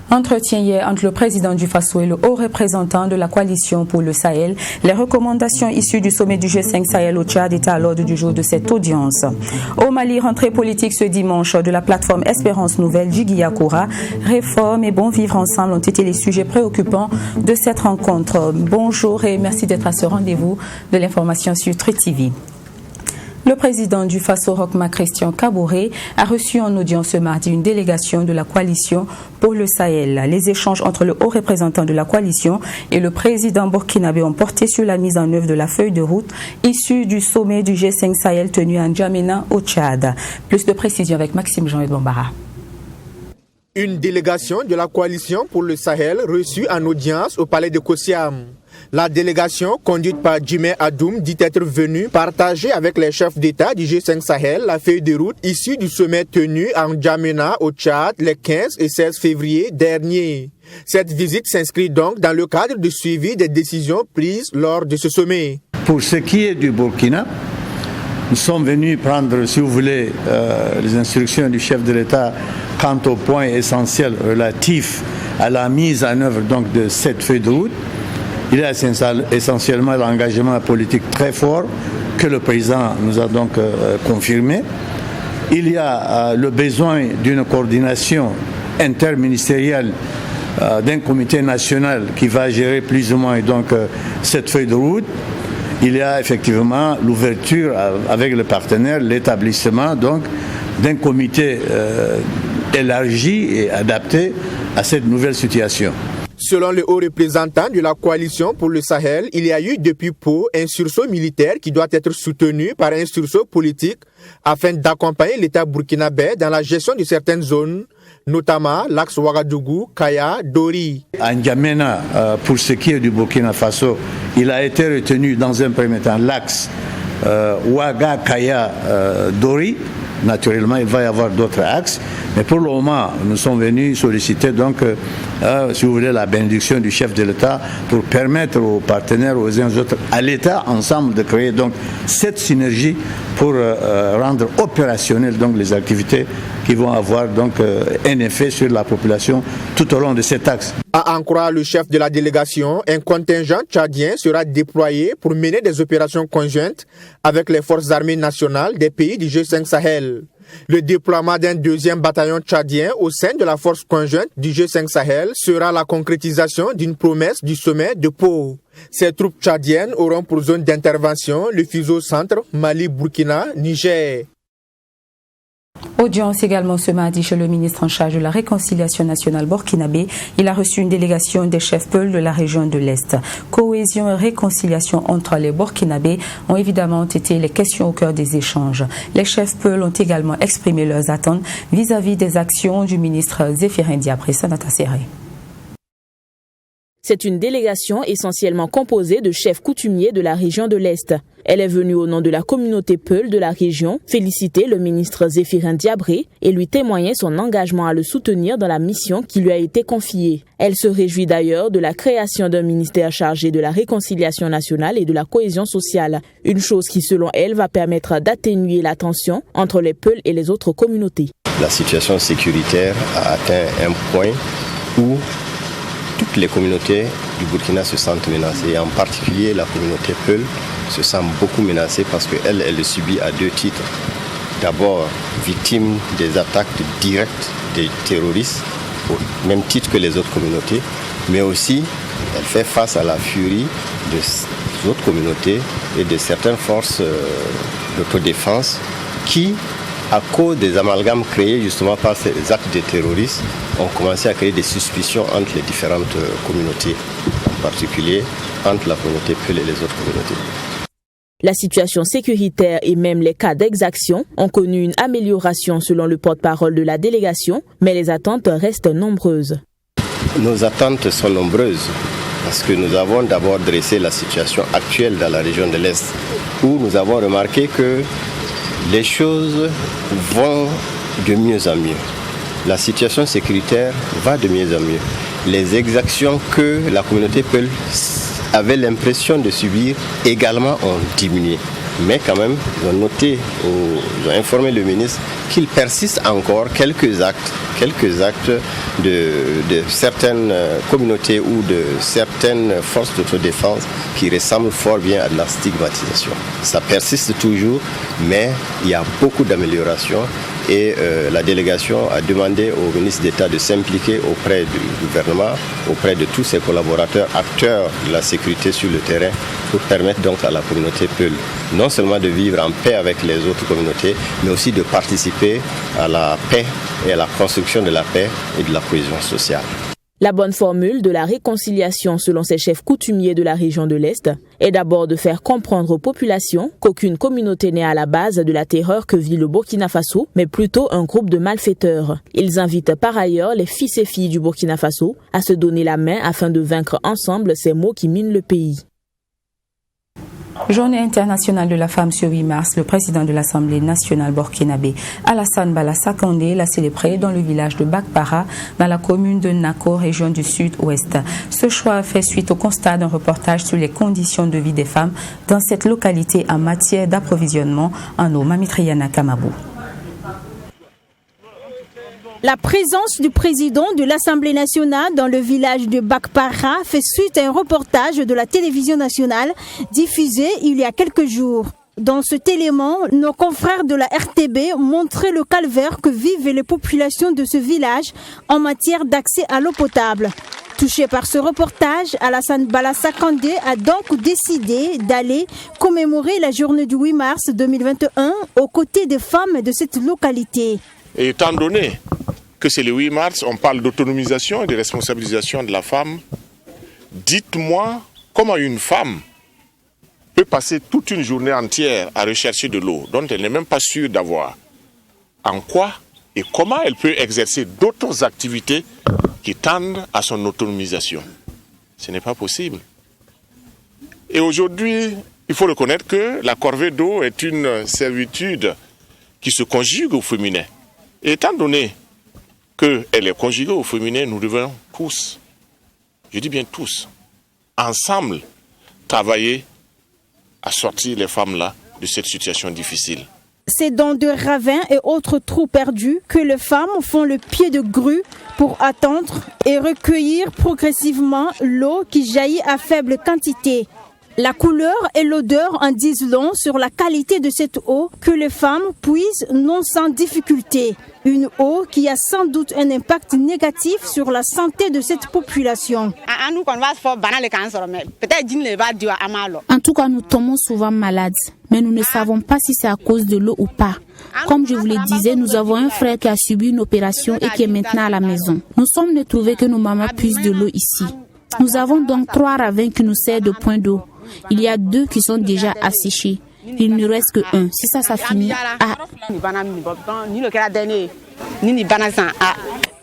Entretien hier entre le président du Faso et le haut représentant de la coalition pour le Sahel. Les recommandations issues du sommet du G5 Sahel au Tchad étaient à l'ordre du jour de cette audience. Au Mali, rentrée politique ce dimanche de la plateforme Espérance Nouvelle d'Iguiakoura. Réforme et bon vivre ensemble ont été les sujets préoccupants de cette rencontre. Bonjour et merci d'être à ce rendez-vous de l'information sur Truth TV. Le président du Faso, Roch-Marc Christian Kaboré, a reçu en audience ce mardi une délégation de la coalition pour le Sahel. Les échanges entre le haut représentant de la coalition et le président burkinabé ont porté sur la mise en œuvre de la feuille de route issue du sommet du G5 Sahel tenu à N'Djamena au Tchad. Plus de précisions avec Maxime Jean et Bombara. Une délégation de la coalition pour le Sahel reçue en audience au palais de Kossiam. La délégation, conduite par Djimé Adoum, dit être venue partager avec les chefs d'État du G5 Sahel la feuille de route issue du sommet tenu à N'Djamena au Tchad les 15 et 16 février dernier. Cette visite s'inscrit donc dans le cadre du suivi des décisions prises lors de ce sommet. Pour ce qui est du Burkina, nous sommes venus prendre, si vous voulez, les instructions du chef de l'État quant au point essentiel relatif à la mise en œuvre donc, de cette feuille de route. Il y a essentiellement l'engagement politique très fort que le président nous a donc confirmé. Il y a le besoin d'une coordination interministérielle d'un comité national qui va gérer plus ou moins donc, cette feuille de route. Il y a effectivement l'ouverture avec le partenaire, l'établissement donc d'un comité élargi et adapté à cette nouvelle situation. Selon le haut représentant de la coalition pour le Sahel, il y a eu depuis peu un sursaut militaire qui doit être soutenu par un sursaut politique afin d'accompagner l'État burkinabé dans la gestion de certaines zones, notamment l'axe Ouagadougou, Kaya, Dori. À N'Djamena, pour ce qui est du Burkina Faso, il a été retenu dans un premier temps l'axe Ouaga, Kaya, Dori. Naturellement, il va y avoir d'autres axes, mais pour le moment, nous sommes venus solliciter donc, si vous voulez, la bénédiction du chef de l'État pour permettre aux partenaires, aux uns et aux autres, à l'État ensemble de créer donc cette synergie pour rendre opérationnelles donc les activités qui vont avoir donc un effet sur la population tout au long de cet axe. À en croire le chef de la délégation, un contingent tchadien sera déployé pour mener des opérations conjointes avec les forces armées nationales des pays du G5 Sahel. Le déploiement d'un deuxième bataillon tchadien au sein de la force conjointe du G5 Sahel sera la concrétisation d'une promesse du sommet de Pau. Ces troupes tchadiennes auront pour zone d'intervention le fuseau centre Mali-Burkina-Niger. Audience également ce mardi chez le ministre en charge de la réconciliation nationale burkinabé. Il a reçu une délégation des chefs Peul de la région de l'Est. Cohésion et réconciliation entre les burkinabés ont évidemment été les questions au cœur des échanges. Les chefs Peul ont également exprimé leurs attentes vis-à-vis des actions du ministre Zéphirin Diabré. Sanata Serré. C'est une délégation essentiellement composée de chefs coutumiers de la région de l'Est. Elle est venue au nom de la communauté Peul de la région féliciter le ministre Zéphirin Diabré et lui témoigner son engagement à le soutenir dans la mission qui lui a été confiée. Elle se réjouit d'ailleurs de la création d'un ministère chargé de la réconciliation nationale et de la cohésion sociale. Une chose qui, selon elle, va permettre d'atténuer la tension entre les Peul et les autres communautés. La situation sécuritaire a atteint un point où toutes les communautés du Burkina se sentent menacées, et en particulier la communauté Peul se sent beaucoup menacée parce qu'elle le subit à deux titres. D'abord, victime des attaques directes des terroristes, au même titre que les autres communautés, mais aussi elle fait face à la furie des autres communautés et de certaines forces d'autodéfense qui, à cause des amalgames créés justement par ces actes de terroristes, ont commencé à créer des suspicions entre les différentes communautés, en particulier entre la communauté Peul et les autres communautés. La situation sécuritaire et même les cas d'exaction ont connu une amélioration selon le porte-parole de la délégation, mais les attentes restent nombreuses. Nos attentes sont nombreuses. Parce que nous avons d'abord dressé la situation actuelle dans la région de l'Est, où nous avons remarqué que les choses vont de mieux en mieux. La situation sécuritaire va de mieux en mieux. Les exactions que la communauté Peul avait l'impression de subir également ont diminué. Mais quand même, ils ont noté, ils ont informé le ministre qu'il persiste encore quelques actes de certaines communautés ou de certaines forces d'autodéfense qui ressemblent fort bien à de la stigmatisation. Ça persiste toujours, mais il y a beaucoup d'améliorations et la délégation a demandé au ministre d'État de s'impliquer auprès du gouvernement, auprès de tous ses collaborateurs, acteurs de la sécurité sur le terrain, pour permettre donc à la communauté Peul non seulement de vivre en paix avec les autres communautés, mais aussi de participer à la paix et à la construction de la paix et de la cohésion sociale. La bonne formule de la réconciliation, selon ces chefs coutumiers de la région de l'Est, est d'abord de faire comprendre aux populations qu'aucune communauté n'est à la base de la terreur que vit le Burkina Faso, mais plutôt un groupe de malfaiteurs. Ils invitent par ailleurs les fils et filles du Burkina Faso à se donner la main afin de vaincre ensemble ces maux qui minent le pays. Journée internationale de la femme ce 8 mars, le président de l'Assemblée nationale burkinabé, Alassane Bala Sakandé, l'a célébré dans le village de Bakpara, dans la commune de Nako, région du sud-ouest. Ce choix a fait suite au constat d'un reportage sur les conditions de vie des femmes dans cette localité en matière d'approvisionnement en eau. Mamitriana Kamabou. La présence du président de l'Assemblée nationale dans le village de Bakpara fait suite à un reportage de la télévision nationale diffusé il y a quelques jours. Dans cet élément, nos confrères de la RTB montraient le calvaire que vivent les populations de ce village en matière d'accès à l'eau potable. Touché par ce reportage, Alassane Bala Sakandé a donc décidé d'aller commémorer la journée du 8 mars 2021 aux côtés des femmes de cette localité. Et étant donné que c'est le 8 mars, on parle d'autonomisation et de responsabilisation de la femme, dites-moi comment une femme peut passer toute une journée entière à rechercher de l'eau dont elle n'est même pas sûre d'avoir. En quoi et comment elle peut exercer d'autres activités qui tendent à son autonomisation? Ce n'est pas possible. Et aujourd'hui, il faut reconnaître que la corvée d'eau est une servitude qui se conjugue au féminin. Et étant donné qu'elle est conjuguée au féminin, nous devons tous, je dis bien tous, ensemble, travailler à sortir les femmes-là de cette situation difficile. C'est dans de ravins et autres trous perdus que les femmes font le pied de grue pour attendre et recueillir progressivement l'eau qui jaillit à faible quantité. La couleur et l'odeur en disent long sur la qualité de cette eau que les femmes puisent non sans difficulté. Une eau qui a sans doute un impact négatif sur la santé de cette population. En tout cas, nous tombons souvent malades, mais nous ne savons pas si c'est à cause de l'eau ou pas. Comme je vous le disais, nous avons un frère qui a subi une opération et qui est maintenant à la maison. Nous sommes de trouver que nos mamans puissent de l'eau ici. Nous avons donc 3 ravins qui nous servent de point d'eau. Il y a 2 qui sont déjà asséchés. Il ne reste que 1. Si ça finit.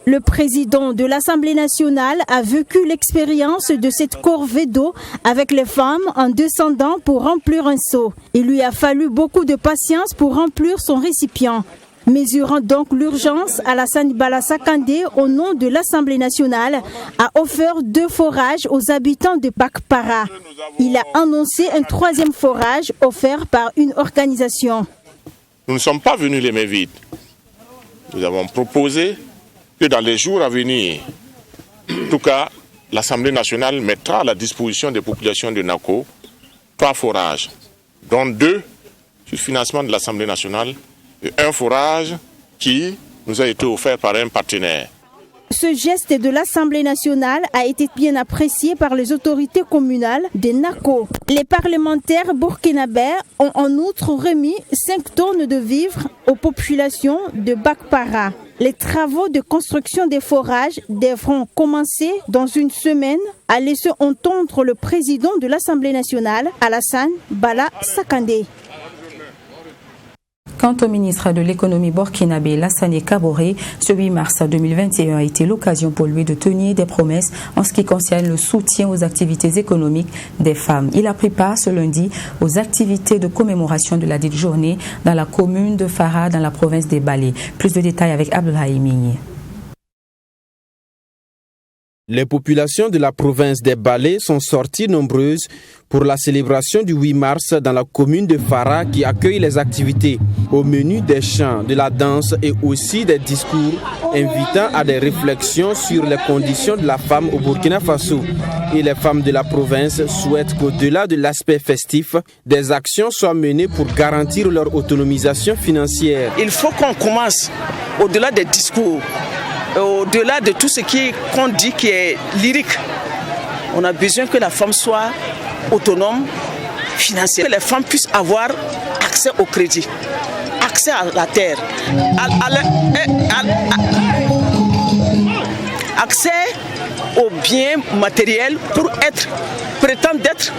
Le président de l'Assemblée nationale a vécu l'expérience de cette corvée d'eau avec les femmes en descendant pour remplir un seau. Il lui a fallu beaucoup de patience pour remplir son récipient. Mesurant donc l'urgence, Alassane Bala Sakandé, au nom de l'Assemblée nationale, a offert 2 forages aux habitants de Bakpara. Il a annoncé un 3e forage offert par une organisation. Nous ne sommes pas venus les mains vides. Nous avons proposé que dans les jours à venir, en tout cas, l'Assemblée nationale mettra à la disposition des populations de Nako 3 forages, dont 2 sur financement de l'Assemblée nationale, et un forage qui nous a été offert par un partenaire. Ce geste de l'Assemblée nationale a été bien apprécié par les autorités communales de Nako. Les parlementaires burkinabés ont en outre remis 5 tonnes de vivres aux populations de Bakpara. Les travaux de construction des forages devront commencer dans une semaine, a laissé entendre le président de l'Assemblée nationale, Alassane Bala Sakandé. Quant au ministre de l'économie burkinabé Lassane Kaboré, ce 8 mars 2021 a été l'occasion pour lui de tenir des promesses en ce qui concerne le soutien aux activités économiques des femmes. Il a pris part ce lundi aux activités de commémoration de la dite journée dans la commune de Fara dans la province des Balé. Plus de détails avec Abdoulaye Migné. Les populations de la province des Balé sont sorties nombreuses pour la célébration du 8 mars dans la commune de Fara qui accueille les activités. Au menu des chants, de la danse et aussi des discours invitant à des réflexions sur les conditions de la femme au Burkina Faso. Et les femmes de la province souhaitent qu'au-delà de l'aspect festif, des actions soient menées pour garantir leur autonomisation financière. Il faut qu'on commence au-delà des discours. Au-delà de tout ce qu'on dit qui est lyrique, on a besoin que la femme soit autonome financièrement, que les femmes puissent avoir accès au crédit, accès à la terre, accès aux biens matériels pour prétendre d'être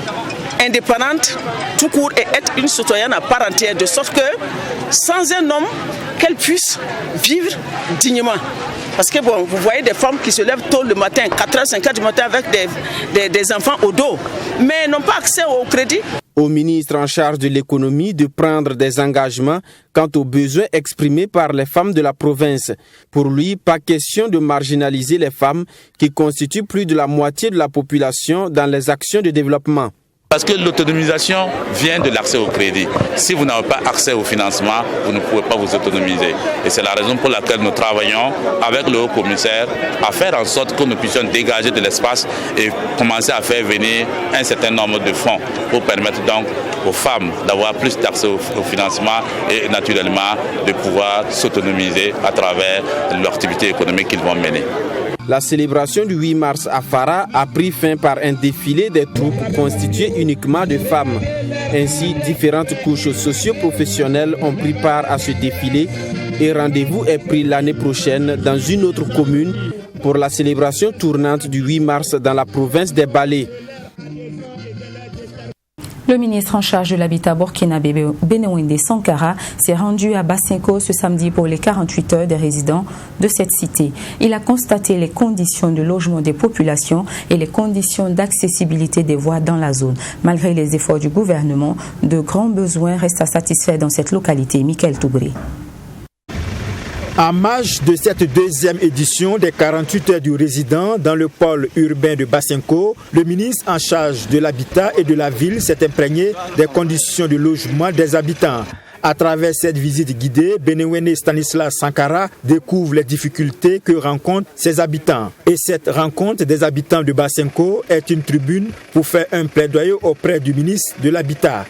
indépendante tout court et être une citoyenne à part entière, de sorte que sans un homme, qu'elle puisse vivre dignement. Parce que bon, vous voyez des femmes qui se lèvent tôt le matin, 4h, 5h du matin avec des enfants au dos, mais n'ont pas accès au crédit. Au ministre en charge de l'économie de prendre des engagements quant aux besoins exprimés par les femmes de la province. Pour lui, pas question de marginaliser les femmes qui constituent plus de la moitié de la population dans les actions de développement. Parce que l'autonomisation vient de l'accès au crédit. Si vous n'avez pas accès au financement, vous ne pouvez pas vous autonomiser. Et c'est la raison pour laquelle nous travaillons avec le haut-commissaire à faire en sorte que nous puissions dégager de l'espace et commencer à faire venir un certain nombre de fonds pour permettre donc aux femmes d'avoir plus d'accès au financement et naturellement de pouvoir s'autonomiser à travers l'activité économique qu'ils vont mener. La célébration du 8 mars à Fara a pris fin par un défilé des troupes constituées uniquement de femmes. Ainsi, différentes couches socio-professionnelles ont pris part à ce défilé et rendez-vous est pris l'année prochaine dans une autre commune pour la célébration tournante du 8 mars dans la province des Balé. Le ministre en charge de l'habitat burkinabé Benewende Sankara s'est rendu à Basenko ce samedi pour les 48 heures des résidents de cette cité. Il a constaté les conditions de logement des populations et les conditions d'accessibilité des voies dans la zone. Malgré les efforts du gouvernement, de grands besoins restent à satisfaire dans cette localité. Michael Toubré. En marge de cette deuxième édition des 48 heures du résident dans le pôle urbain de Basenko, le ministre en charge de l'habitat et de la ville s'est imprégné des conditions de logement des habitants. À travers cette visite guidée, Benewende Stanislas Sankara découvre les difficultés que rencontrent ses habitants. Et cette rencontre des habitants de Basenko est une tribune pour faire un plaidoyer auprès du ministre de l'Habitat.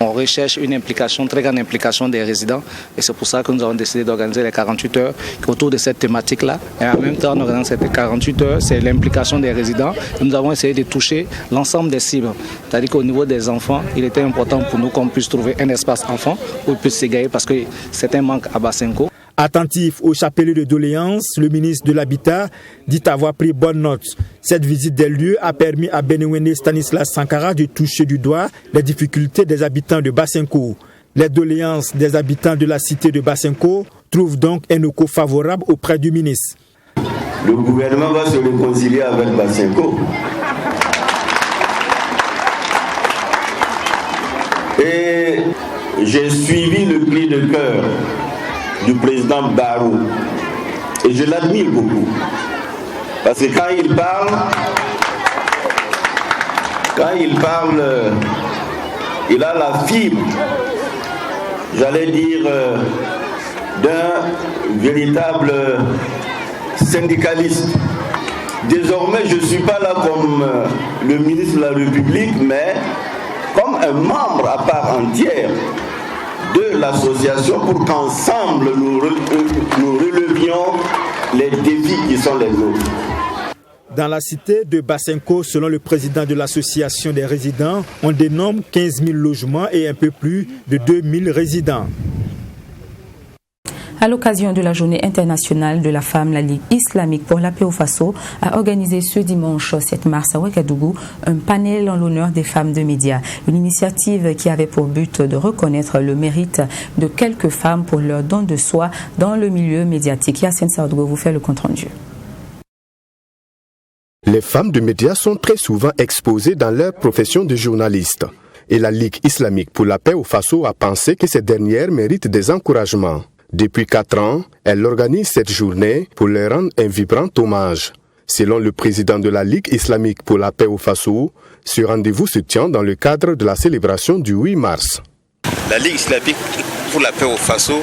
On recherche une implication, très grande implication des résidents et c'est pour ça que nous avons décidé d'organiser les 48 heures autour de cette thématique-là. Et en même temps, en organisant cette 48 heures, c'est l'implication des résidents. Et nous avons essayé de toucher l'ensemble des cibles. C'est-à-dire qu'au niveau des enfants, il était important pour nous qu'on puisse trouver un espace enfant où ils puissent s'égayer parce que c'est un manque à Basenko. Attentif au chapelet de doléances, le ministre de l'Habitat dit avoir pris bonne note. Cette visite des lieux a permis à Benewende Stanislas Sankara de toucher du doigt les difficultés des habitants de Basenko. Les doléances des habitants de la cité de Basenko trouvent donc un écho favorable auprès du ministre. Le gouvernement va se réconcilier avec Basenko. Et j'ai suivi le cri de cœur du président Barrow et je l'admire beaucoup parce que quand il parle il a la fibre, j'allais dire, d'un véritable syndicaliste. Désormais je ne suis pas là comme le ministre de la République mais comme un membre à part entière de l'association pour qu'ensemble nous relevions les défis qui sont les nôtres. Dans la cité de Basenko, selon le président de l'association des résidents, on dénombre 15 000 logements et un peu plus de 2 000 résidents. À l'occasion de la journée internationale de la femme, la Ligue islamique pour la paix au Faso a organisé ce dimanche 7 mars à Ouagadougou un panel en l'honneur des femmes de médias. Une initiative qui avait pour but de reconnaître le mérite de quelques femmes pour leur don de soi dans le milieu médiatique. Yassine Saoudgo vous fait le compte-rendu. Les femmes de médias sont très souvent exposées dans leur profession de journaliste. Et la Ligue islamique pour la paix au Faso a pensé que ces dernières méritent des encouragements. Depuis 4 ans, elle organise cette journée pour leur rendre un vibrant hommage. Selon le président de la Ligue islamique pour la paix au Faso, ce rendez-vous se tient dans le cadre de la célébration du 8 mars. La Ligue islamique pour la paix au Faso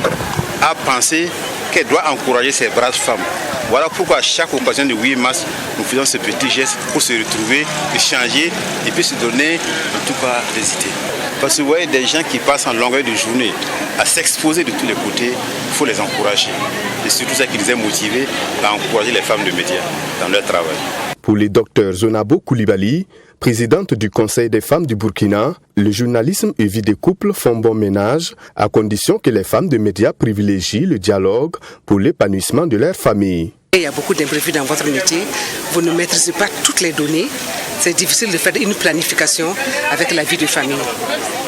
a pensé qu'elle doit encourager ces braves femmes. Voilà pourquoi à chaque occasion du 8 mars, nous faisons ce petit geste pour se retrouver, échanger et puis se donner, en tout cas, des idées. Parce que vous voyez des gens qui passent en longueur de journée à s'exposer de tous les côtés, il faut les encourager. Et c'est tout ça qui les a motivés à encourager les femmes de médias dans leur travail. Pour le docteur Zonabo Koulibaly, présidente du Conseil des femmes du Burkina, le journalisme et vie des couples font bon ménage à condition que les femmes de médias privilégient le dialogue pour l'épanouissement de leur famille. Il y a beaucoup d'imprévus dans votre métier, vous ne maîtrisez pas toutes les données, c'est difficile de faire une planification avec la vie de famille.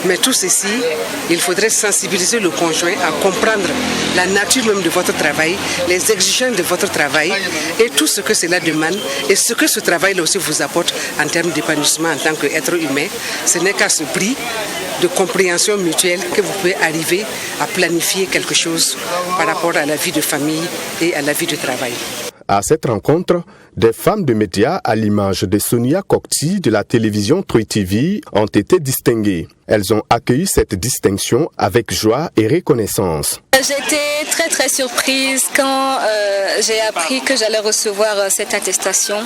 Mais tout ceci, il faudrait sensibiliser le conjoint à comprendre la nature même de votre travail, les exigences de votre travail et tout ce que cela demande et ce que ce travail aussi vous apporte en termes d'épanouissement en tant qu'être humain. Ce n'est qu'à ce prix de compréhension mutuelle que vous pouvez arriver à planifier quelque chose par rapport à la vie de famille et à la vie de travail. À cette rencontre, des femmes de médias à l'image de Sonia Kokti de la télévision Troy TV ont été distinguées. Elles ont accueilli cette distinction avec joie et reconnaissance. J'étais très surprise quand j'ai appris que j'allais recevoir cette attestation.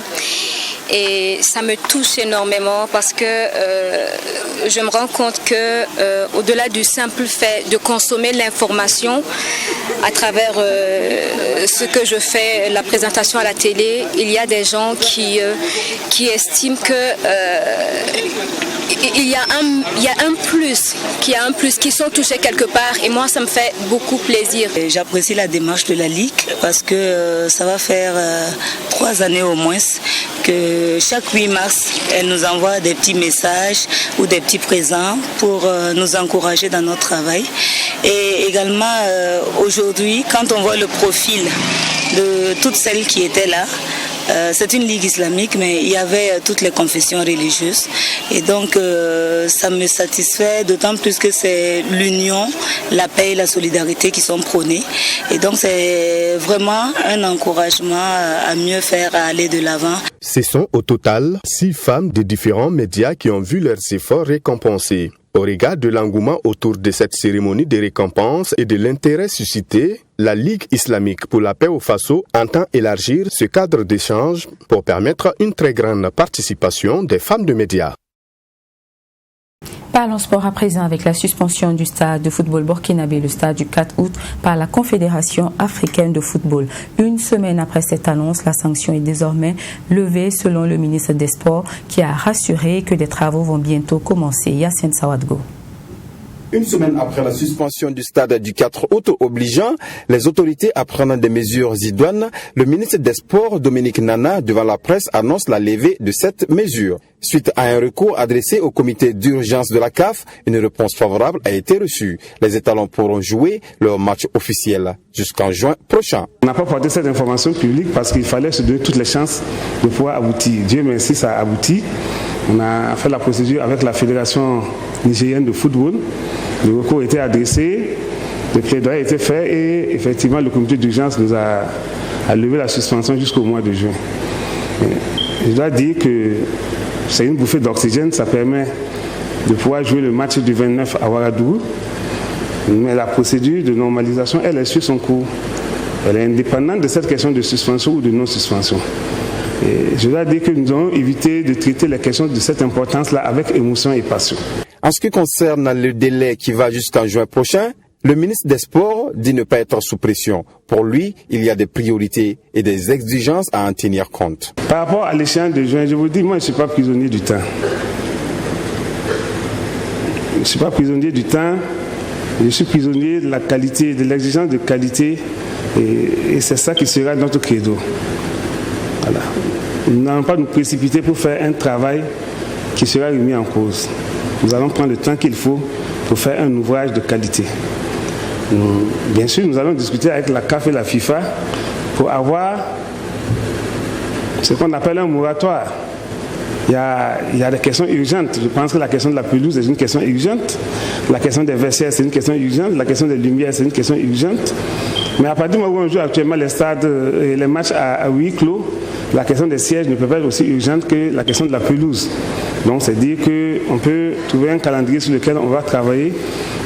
Et ça me touche énormément parce que je me rends compte que au-delà du simple fait de consommer l'information à travers ce que je fais, la présentation à la télé, il y a des gens qui estiment que il y a un plus, qui sont touchés quelque part et moi ça me fait beaucoup plaisir. J'apprécie la démarche de la Ligue parce que ça va faire 3 années au moins que chaque 8 mars, elle nous envoie des petits messages ou des petits présents pour nous encourager dans notre travail. Et également aujourd'hui, quand on voit le profil de toutes celles qui étaient là, c'est une ligue islamique, mais il y avait toutes les confessions religieuses. Et donc, ça me satisfait, d'autant plus que c'est l'union, la paix et la solidarité qui sont prônées. Et donc, c'est vraiment un encouragement à mieux faire, à aller de l'avant. Ce sont au total 6 femmes de différents médias qui ont vu leurs efforts récompensés. Au regard de l'engouement autour de cette cérémonie de récompense et de l'intérêt suscité, la Ligue islamique pour la paix au Faso entend élargir ce cadre d'échange pour permettre une très grande participation des femmes de médias. Parlons sport à présent avec la suspension du stade de football burkinabé, le stade du 4 août, par la Confédération africaine de football. Une semaine après cette annonce, la sanction est désormais levée selon le ministre des Sports qui a rassuré que des travaux vont bientôt commencer. Yassine Saoudgo. Une semaine après la suspension du stade du 4 août obligeant les autorités à prendre des mesures idoines, le ministre des Sports, Dominique Nana, devant la presse, annonce la levée de cette mesure. Suite à un recours adressé au comité d'urgence de la CAF, une réponse favorable a été reçue. Les étalons pourront jouer leur match officiel jusqu'en juin prochain. On n'a pas porté cette information publique parce qu'il fallait se donner toutes les chances de pouvoir aboutir. Dieu merci, ça a abouti. On a fait la procédure avec la Fédération nigérienne de football. Le recours a été adressé, le plaidoyer a été fait et effectivement le comité d'urgence nous a levé la suspension jusqu'au mois de juin. Je dois dire que c'est une bouffée d'oxygène, ça permet de pouvoir jouer le match du 29 à Ouagadougou. Mais la procédure de normalisation, elle suit son cours. Elle est indépendante de cette question de suspension ou de non-suspension. Et je dois dire que nous avons évité de traiter les questions de cette importance-là avec émotion et passion. En ce qui concerne le délai qui va jusqu'en juin prochain, le ministre des Sports dit ne pas être sous pression. Pour lui, il y a des priorités et des exigences à en tenir compte. Par rapport à l'échéance de juin, je vous dis, moi je ne suis pas prisonnier du temps. Je ne suis pas prisonnier du temps. Je suis prisonnier de la qualité, de l'exigence de qualité, et c'est ça qui sera notre credo. Voilà. Nous n'allons pas nous précipiter pour faire un travail qui sera remis en cause. Nous allons prendre le temps qu'il faut pour faire un ouvrage de qualité. Bien sûr, nous allons discuter avec la CAF et la FIFA pour avoir ce qu'on appelle un moratoire. Il y a des questions urgentes. Je pense que la question de la pelouse est une question urgente. La question des vestiaires, c'est une question urgente. La question des lumières, c'est une question urgente. Mais à partir du moment où on joue actuellement les stades et les matchs à huis clos, la question des sièges ne peut pas être aussi urgente que la question de la pelouse. Donc, c'est dire qu'on peut trouver un calendrier sur lequel on va travailler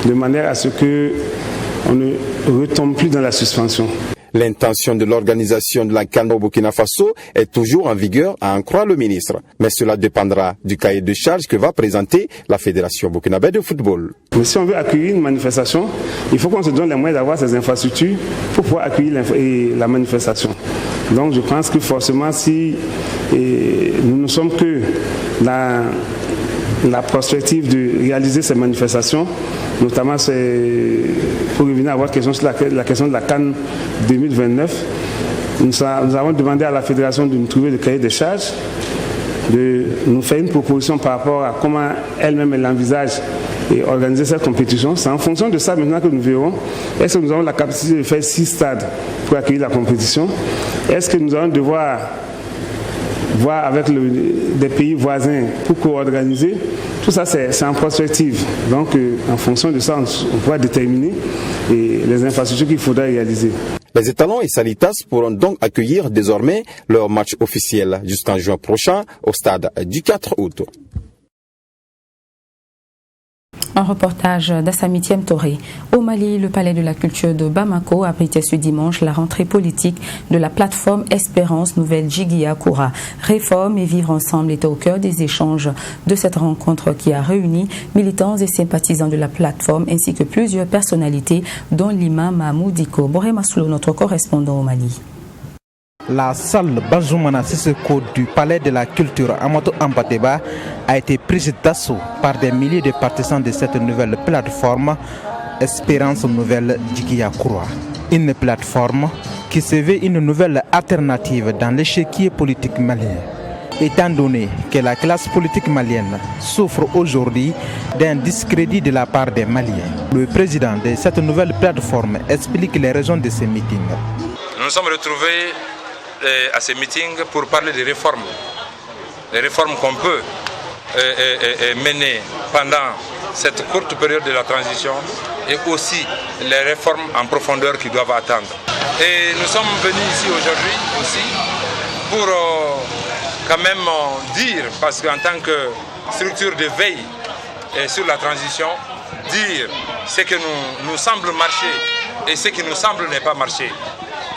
de manière à ce qu'on ne retombe plus dans la suspension. L'intention de l'organisation de la CAN au Burkina Faso est toujours en vigueur, à en croire le ministre. Mais cela dépendra du cahier de charges que va présenter la Fédération burkinabé de football. Mais si on veut accueillir une manifestation, il faut qu'on se donne les moyens d'avoir ces infrastructures pour pouvoir accueillir la manifestation. Donc je pense que forcément, si nous ne sommes que la perspective de réaliser ces manifestations, notamment pour revenir à votre question sur la question de la CAN 2029, nous avons demandé à la fédération de nous trouver le cahier des charges, de nous faire une proposition par rapport à comment elle-même elle envisage et organiser cette compétition. C'est en fonction de ça maintenant que nous verrons est-ce que nous avons la capacité de faire 6 stades pour accueillir la compétition. Est-ce que nous allons devoir voir avec des pays voisins pour co-organiser. Tout ça, c'est en perspective. Donc, en fonction de ça, on pourra déterminer les infrastructures qu'il faudra réaliser. Les étalons et Salitas pourront donc accueillir désormais leur match officiel jusqu'en juin prochain au stade du 4 août. Un reportage d'Assami Touré. Au Mali, le palais de la culture de Bamako abritait ce dimanche la rentrée politique de la plateforme Espérance Nouvelle Djiguiya Koura. Réforme et vivre ensemble étaient au cœur des échanges de cette rencontre qui a réuni militants et sympathisants de la plateforme ainsi que plusieurs personnalités dont l'imam Mahmoud Diko. Boré Maslow, notre correspondant au Mali. La salle Banjoumana Sisseko du palais de la culture Amato Ampateba a été prise d'assaut par des milliers de partisans de cette nouvelle plateforme Espérance Nouvelle Djiguiya Koura. Une plateforme qui se veut une nouvelle alternative dans l'échiquier politique malien. Étant donné que la classe politique malienne souffre aujourd'hui d'un discrédit de la part des Maliens, le président de cette nouvelle plateforme explique les raisons de ces meetings. Nous nous sommes retrouvés à ces meetings pour parler des réformes. Les réformes qu'on peut mener pendant cette courte période de la transition et aussi les réformes en profondeur qui doivent attendre. Et nous sommes venus ici aujourd'hui aussi pour quand même dire, parce qu'en tant que structure de veille sur la transition, dire ce que nous semble marcher et ce qui nous semble ne pas marcher.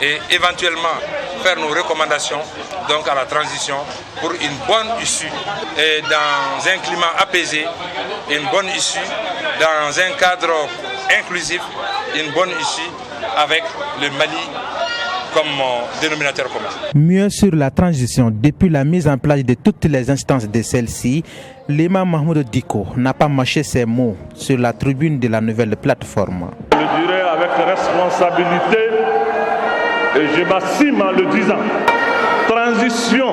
Et éventuellement faire nos recommandations donc à la transition pour une bonne issue et dans un climat apaisé, une bonne issue dans un cadre inclusif, une bonne issue avec le Mali comme dénominateur commun. Mieux sur la transition, depuis la mise en place de toutes les instances de celle-ci, l'imam Mahmoud Diko n'a pas mâché ses mots sur la tribune de la nouvelle plateforme. Je dirais avec responsabilité, et je m'assume en le disant, transition.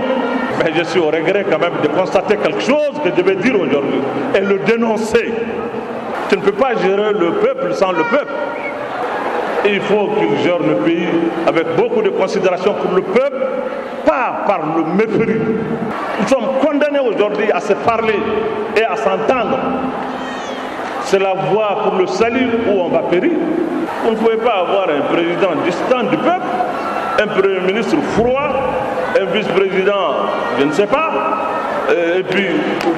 Mais je suis au regret quand même de constater quelque chose que je vais dire aujourd'hui et le dénoncer. Tu ne peux pas gérer le peuple sans le peuple. Il faut qu'il gère le pays avec beaucoup de considération pour le peuple, pas par le mépris. Nous sommes condamnés aujourd'hui à se parler et à s'entendre. C'est la voie pour le salut où on va périr. Vous ne pouvez pas avoir un président distant du peuple, un premier ministre froid, un vice-président, je ne sais pas, et puis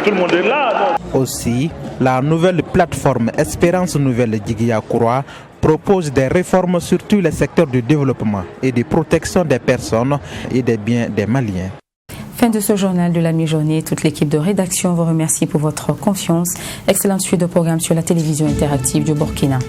tout le monde est là. Non. Aussi, la nouvelle plateforme Espérance Nouvelle Djiguiya Koura propose des réformes sur tous les secteurs du développement et de protection des personnes et des biens des Maliens. Fin de ce journal de la mi-journée. Toute l'équipe de rédaction vous remercie pour votre confiance. Excellente suite de programmes sur la télévision interactive du Burkina.